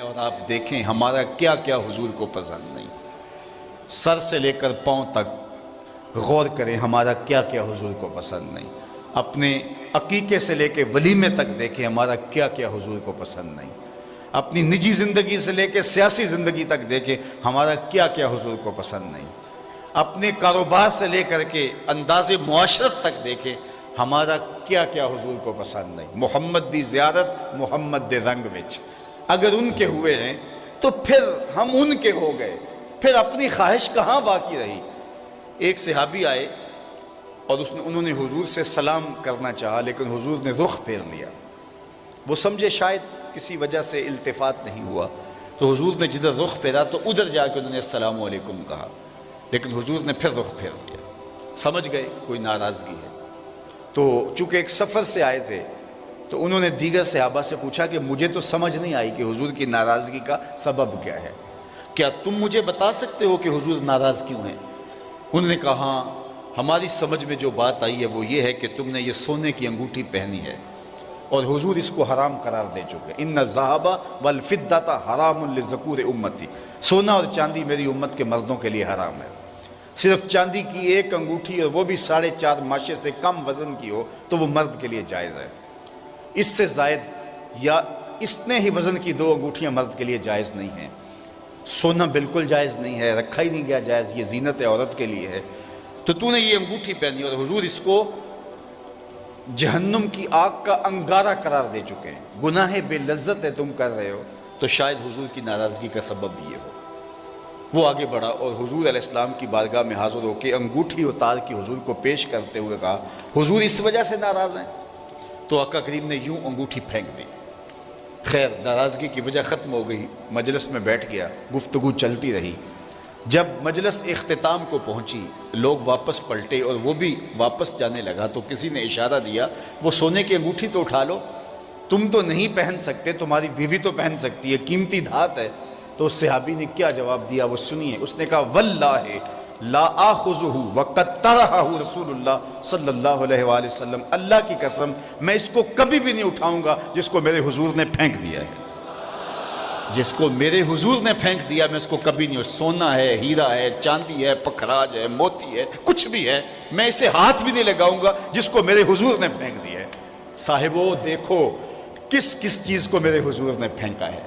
اور آپ دیکھیں ہمارا کیا کیا حضور کو پسند نہیں. سر سے لے کر پاؤں تک غور کریں ہمارا کیا کیا حضور کو پسند نہیں. اپنے عقیقے سے لے کے ولیمے تک دیکھیں ہمارا کیا کیا حضور کو پسند نہیں. اپنی نجی زندگی سے لے کے سیاسی زندگی تک دیکھیں ہمارا کیا کیا حضور کو پسند نہیں. اپنے کاروبار سے لے کر کے انداز معاشرت تک دیکھیں ہمارا کیا کیا حضور کو پسند نہیں. محمد دی زیارت محمد دے رنگ وچ اگر ان کے ہوئے ہیں تو پھر ہم ان کے ہو گئے, پھر اپنی خواہش کہاں باقی رہی. ایک صحابی آئے اور انہوں نے حضور سے سلام کرنا چاہا لیکن حضور نے رخ پھیر لیا. وہ سمجھے شاید کسی وجہ سے التفات نہیں ہوا, تو حضور نے جدھر رخ پھیرا تو ادھر جا کے انہوں نے السلام علیکم کہا, لیکن حضور نے پھر رخ پھیر لیا. سمجھ گئے کوئی ناراضگی ہے. تو چونکہ ایک سفر سے آئے تھے تو انہوں نے دیگر صحابہ سے پوچھا کہ مجھے تو سمجھ نہیں آئی کہ حضور کی ناراضگی کا سبب کیا ہے, کیا تم مجھے بتا سکتے ہو کہ حضور ناراض کیوں ہیں؟ انہوں نے کہا ہاں, ہماری سمجھ میں جو بات آئی ہے وہ یہ ہے کہ تم نے یہ سونے کی انگوٹھی پہنی ہے اور حضور اس کو حرام قرار دے چکے. ان الذھب والفضۃ حرام للذکور امتی, سونا اور چاندی میری امت کے مردوں کے لیے حرام ہے. صرف چاندی کی ایک انگوٹھی اور وہ بھی 4.5 ماشے سے کم وزن کی ہو تو وہ مرد کے لیے جائز ہے. اس سے زائد یا اتنے ہی وزن کی 2 انگوٹھیاں مرد کے لیے جائز نہیں ہیں. سونا بالکل جائز نہیں ہے, رکھا ہی نہیں گیا جائز, یہ زینت عورت کے لیے ہے. تو نے یہ انگوٹھی پہنی اور حضور اس کو جہنم کی آگ کا انگارہ قرار دے چکے ہیں. گناہ بے لذت ہے تم کر رہے ہو, تو شاید حضور کی ناراضگی کا سبب یہ ہو. وہ آگے بڑھا اور حضور علیہ السلام کی بارگاہ میں حاضر ہو کے انگوٹھی اتار کے حضور کو پیش کرتے ہوئے کہا حضور اس وجہ سے ناراض ہیں؟ تو آقا کریم نے یوں انگوٹھی پھینک دی. خیر ناراضگی کی وجہ ختم ہو گئی, مجلس میں بیٹھ گیا, گفتگو چلتی رہی. جب مجلس اختتام کو پہنچی لوگ واپس پلٹے اور وہ بھی واپس جانے لگا تو کسی نے اشارہ دیا وہ سونے کی انگوٹھی تو اٹھا لو, تم تو نہیں پہن سکتے, تمہاری بیوی تو پہن سکتی ہے, قیمتی دھات ہے. تو اس صحابی نے کیا جواب دیا وہ سنیے. اس نے کہا واللہ لا آخذہ وقد طرحہ رسول اللہ صلی اللہ علیہ وآلہ وسلم, اللہ کی قسم میں اس کو کبھی بھی نہیں اٹھاؤں گا جس کو میرے حضور نے پھینک دیا ہے. جس کو میرے حضور نے پھینک دیا میں اس کو کبھی نہیں. سونا ہے, ہیرا ہے, چاندی ہے, پکھراج ہے, موتی ہے, کچھ بھی ہے, میں اسے ہاتھ بھی نہیں لگاؤں گا جس کو میرے حضور نے پھینک دیا ہے. صاحبو دیکھو کس کس چیز کو میرے حضور نے پھینکا ہے,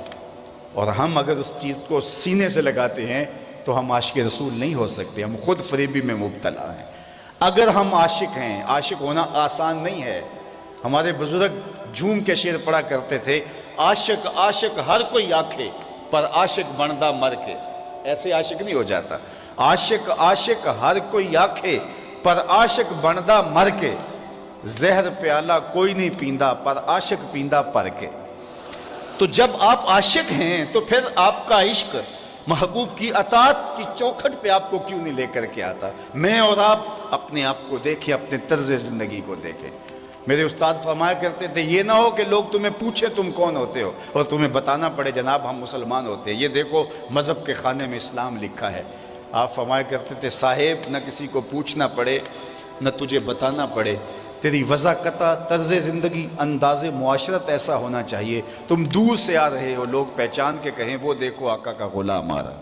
اور ہم اگر اس چیز کو سینے سے لگاتے ہیں تو ہم عاشق رسول نہیں ہو سکتے, ہم خود فریبی میں مبتلا ہیں. اگر ہم عاشق ہیں, عاشق ہونا آسان نہیں ہے. ہمارے بزرگ جھوم کے شعر پڑھا کرتے تھے عاشق عاشق ہر کوئی آکھے پر عاشق بندا مر کے. ایسے عاشق نہیں ہو جاتا. عاشق عاشق ہر کوئی آکھے پر عاشق بندا مر کے, زہر پیالہ کوئی نہیں پیندا پر عاشق پیندا پر کے. تو جب آپ عاشق ہیں تو پھر آپ کا عشق محبوب کی اطاعت کی چوکھٹ پہ آپ کو کیوں نہیں لے کر کے آتا؟ میں اور آپ اپنے آپ کو دیکھیں, اپنے طرز زندگی کو دیکھیں. میرے استاد فرمایا کرتے تھے یہ نہ ہو کہ لوگ تمہیں پوچھیں تم کون ہوتے ہو اور تمہیں بتانا پڑے جناب ہم مسلمان ہوتے ہیں, یہ دیکھو مذہب کے خانے میں اسلام لکھا ہے. آپ فرمایا کرتے تھے صاحب نہ کسی کو پوچھنا پڑے نہ تجھے بتانا پڑے, تیری وضاحت طرز زندگی انداز معاشرت ایسا ہونا چاہیے تم دور سے آ رہے ہو لوگ پہچان کے کہیں وہ دیکھو آقا کا غلام آ رہا.